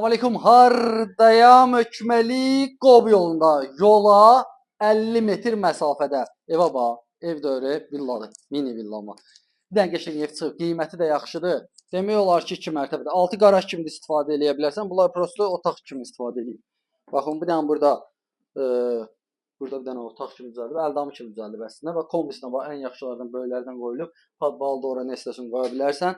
Aleyküm hardayam ökməli Qob yolunda yola 50 metr məsafədə. Evə bax, ev dövrü villadır, mini villama. Bir dənə qəşəng ev çıxıb, qiyməti də yaxşıdır. Demək olar ki, 2 mərtəbədə. 6 qaraj kimi də istifadə edə bilərsən. Bunlar prosta otaq kimi istifadə edir. Baxın, bir dənə burada burada bir dənə otaq kimi düzəldib, əldamı kimi düzəldib əslində və kombisinə bax, ən yaxşılardan böyüklərdən qoyulub. Padvalda ora nə istəsən qoya bilərsən.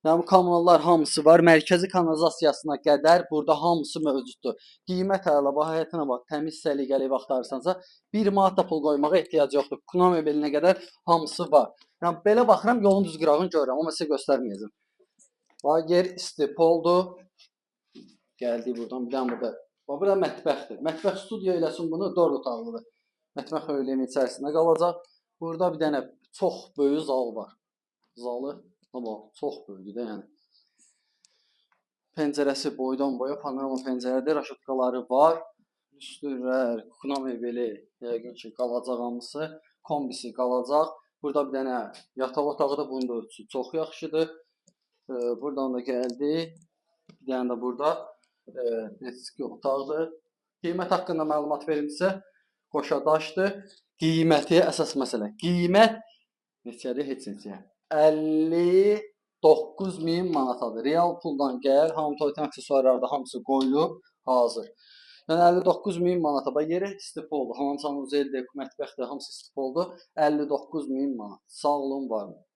Yəni bu kommunallar hamısı var. Mərkəzi kanalizasiyasına qədər burada hamısı mövcuddur. Qiymət əla, bax həyətinə bax, təmiz səliqəli baxdarsansa 1 manat da pul qoymağa ehtiyac yoxdur. Kuna mebelinə qədər hamısı var. Yəni belə baxıram, yolun düz qırağını görürəm, amma sizə göstərməyəcəm. Bax yer istipoldur. Gəldik buradan, bir dənə burada. Bax burada mətbəxdir. Mətbəx studiya eləsin bunu 4 otaqlıdır. Mətbəx öyləyəmin içərisində qalacaq. Burada bir dənə çox böyük zal var. Zalı amma çox böyükdür də, yəni. Pəncərəsi boydan boya panorama pəncərədir, raşotkaları var. Üstürlər, kuna mebeli, yəqin ki, qalacaq hamısı. Kombisi qalacaq. Burada bir dənə yataq otağı da bunun da ölçüsü çox yaxşıdır. Buradan da gəldik. Bir dənə də burada eski otaqdır. Qiymət haqqında məlumat verim sizə. Qoşadaşdır. Qiyməti əsas məsələ. Qiymət neçədir? Heç neçəyə. 59.000 manatadır. Real puldan gəl, hamı toytan aksesuarlarda hamısı qoyulub, hazır. Yəni 59.000 manata bax yeri istipoldu. Hamam sanuzeldir, mətbəxdir, hamısı istipoldu. 59.000 manat. Sağ olun, var olun.